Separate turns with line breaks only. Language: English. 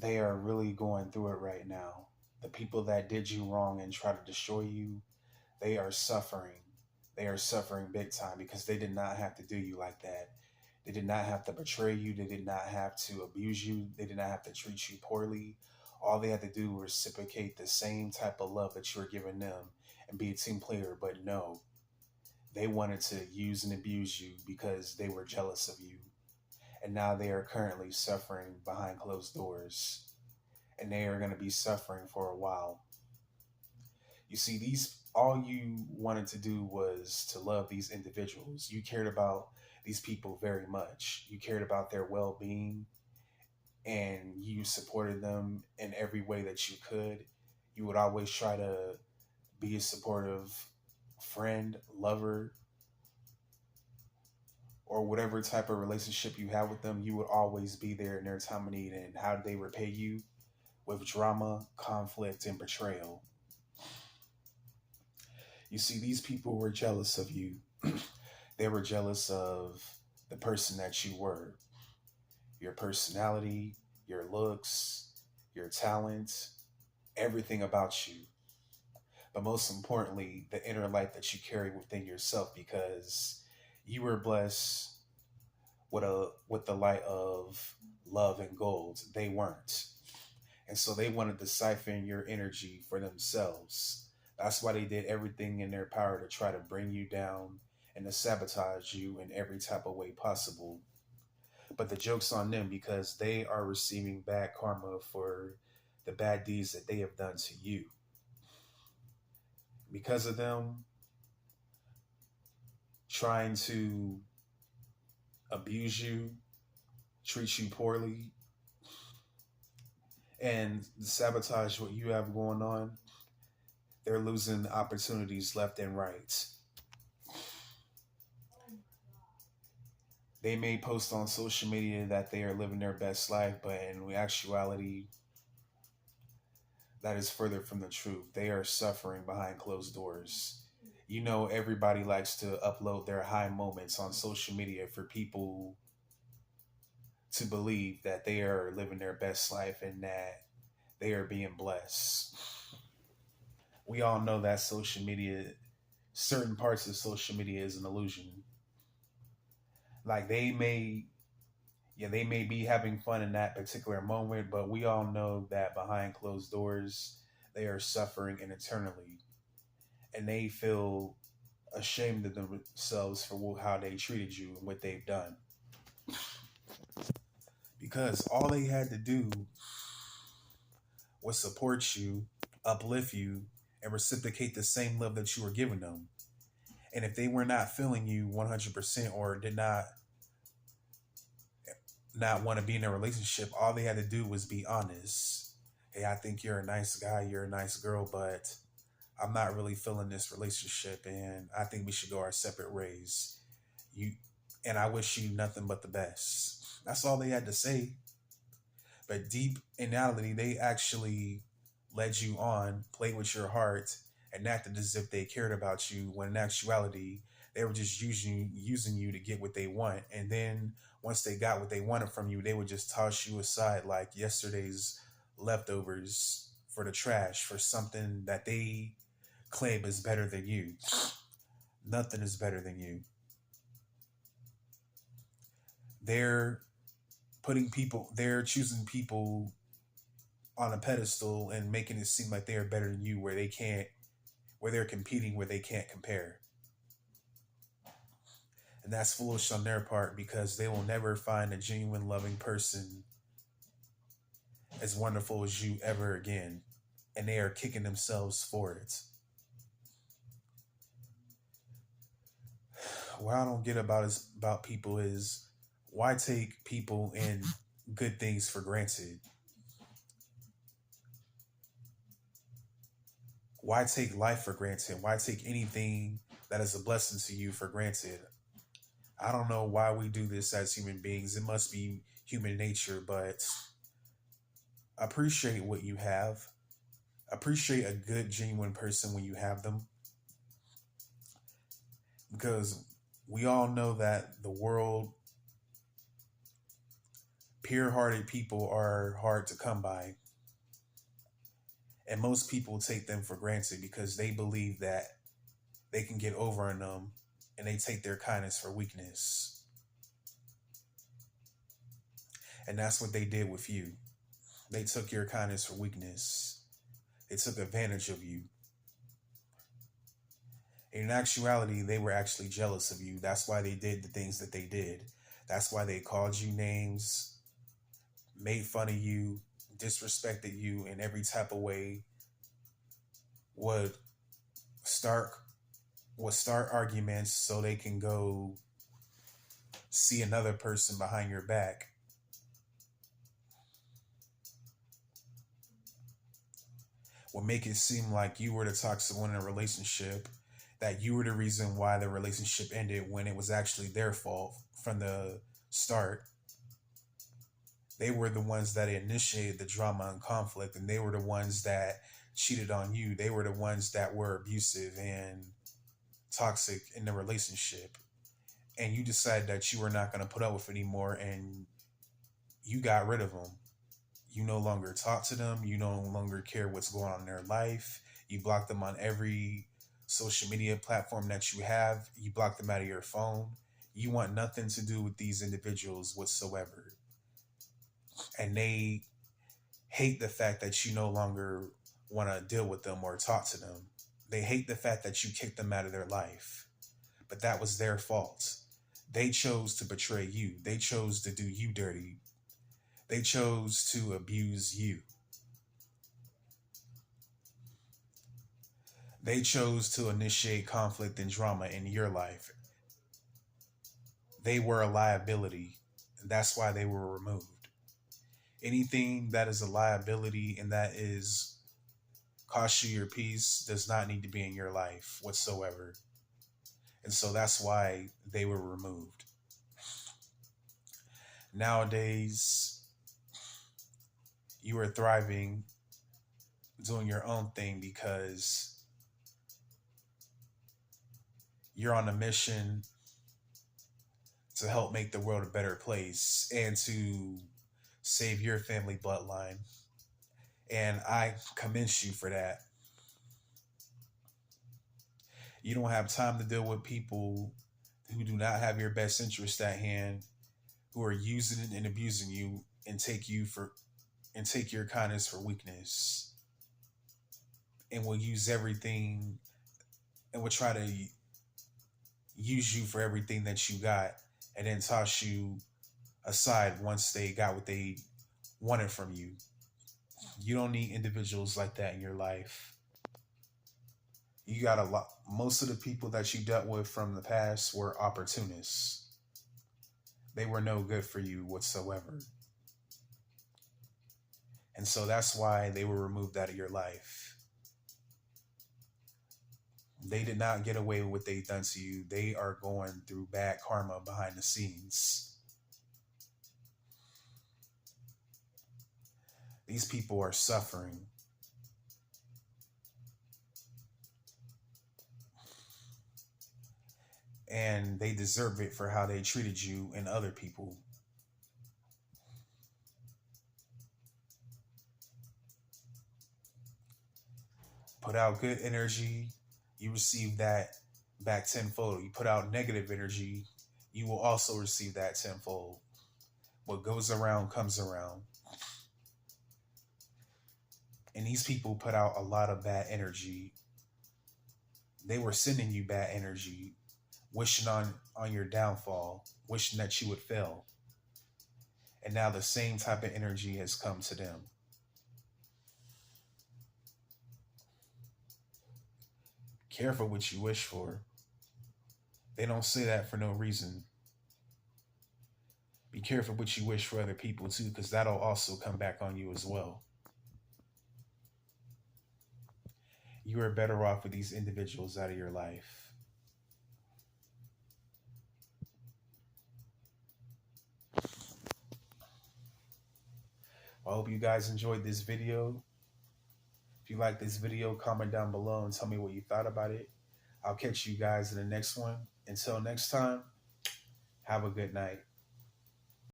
they are really going through it right now. The people that did you wrong and try to destroy you, they are suffering. They are suffering big time because they did not have to do you like that. They did not have to betray you. They did not have to abuse you. They did not have to treat you poorly. All they had to do was reciprocate the same type of love that you were giving them and be a team player. But no, they wanted to use and abuse you because they were jealous of you. And now they are currently suffering behind closed doors. And they are going to be suffering for a while. You see, these all you wanted to do was to love these individuals. You cared about these people very much. You cared about their well being and you supported them in every way that you could. You would always try to be a supportive friend, lover, or whatever type of relationship you have with them. You would always be there in their time of need. And how did they repay you? With drama, conflict, and betrayal. You see, these people were jealous of you. They were jealous of the person that you were, your personality, your looks, your talent, everything about you. But most importantly, the inner light that you carry within yourself because you were blessed with the light of love and gold. They weren't. And so they wanted to siphon your energy for themselves. That's why they did everything in their power to try to bring you down and to sabotage you in every type of way possible. But the joke's on them because they are receiving bad karma for the bad deeds that they have done to you. Because of them trying to abuse you, treat you poorly, and sabotage what you have going on, they're losing opportunities left and right. They may post on social media that they are living their best life, but in actuality, that is further from the truth. They are suffering behind closed doors. You know, everybody likes to upload their high moments on social media for people to believe that they are living their best life and that they are being blessed. We all know that social media, certain parts of social media is an illusion. Like they may be having fun in that particular moment, but we all know that behind closed doors, they are suffering and eternally. And they feel ashamed of themselves for how they treated you and what they've done. Because all they had to do was support you, uplift you, and reciprocate the same love that you were giving them. And if they were not feeling you 100% or did not want to be in a relationship, all they had to do was be honest. Hey, I think you're a nice guy, you're a nice girl, but I'm not really feeling this relationship and I think we should go our separate ways. You and I wish you nothing but the best. That's all they had to say. But deep in reality, they actually led you on, played with your heart, and acted as if they cared about you when in actuality they were just using you to get what they want. And then once they got what they wanted from you, they would just toss you aside like yesterday's leftovers for the trash for something that they claim is better than you. Nothing is better than you. They're they're choosing people on a pedestal and making it seem like they are better than you where they're competing where they can't compare. And that's foolish on their part because they will never find a genuine loving person as wonderful as you ever again. And they are kicking themselves for it. What I don't get about people is why take people and good things for granted? Why take life for granted? Why take anything that is a blessing to you for granted? I don't know why we do this as human beings. It must be human nature, but appreciate what you have. Appreciate a good, genuine person when you have them. Because we all know that the world Pure-hearted people are hard to come by. And most people take them for granted because they believe that they can get over on them, and they take their kindness for weakness. And that's what they did with you. They took your kindness for weakness. They took advantage of you. In actuality, they were actually jealous of you. That's why they did the things that they did. That's why they called you names, made fun of you, disrespected you in every type of way, would start arguments so they can go see another person behind your back. Would make it seem like you were the toxic one in a relationship, that you were the reason why the relationship ended, when it was actually their fault from the start. They were the ones that initiated the drama and conflict, and they were the ones that cheated on you. They were the ones that were abusive and toxic in the relationship. And you decided that you were not going to put up with it anymore, and you got rid of them. You no longer talk to them. You no longer care what's going on in their life. You block them on every social media platform that you have. You block them out of your phone. You want nothing to do with these individuals whatsoever. And they hate the fact that you no longer want to deal with them or talk to them. They hate the fact that you kicked them out of their life. But that was their fault. They chose to betray you. They chose to do you dirty. They chose to abuse you. They chose to initiate conflict and drama in your life. They were a liability. That's why they were removed. Anything that is a liability and that is cost you your peace does not need to be in your life whatsoever. And so that's why they were removed. Nowadays, you are thriving, doing your own thing because you're on a mission to help make the world a better place and to save your family bloodline. And I commend you for that. You don't have time to deal with people who do not have your best interest at hand, who are using and abusing you and take your kindness for weakness, and will use everything and will try to use you for everything that you got, and then toss you aside once they got what they wanted from you. You don't need individuals like that in your life. You got a lot. Most of the people that you dealt with from the past were opportunists. They were no good for you whatsoever. And so that's why they were removed out of your life. They did not get away with what they done to you. They are going through bad karma behind the scenes. These people are suffering. And they deserve it for how they treated you and other people. Put out good energy, you receive that back tenfold. You put out negative energy, you will also receive that tenfold. What goes around comes around. And these people put out a lot of bad energy. They were sending you bad energy, wishing on your downfall, wishing that you would fail. And now the same type of energy has come to them. Careful what you wish for. They don't say that for no reason. Be careful what you wish for other people too, because that'll also come back on you as well. You are better off with these individuals out of your life. I hope you guys enjoyed this video. If you like this video, comment down below and tell me what you thought about it. I'll catch you guys in the next one. Until next time, have a good night.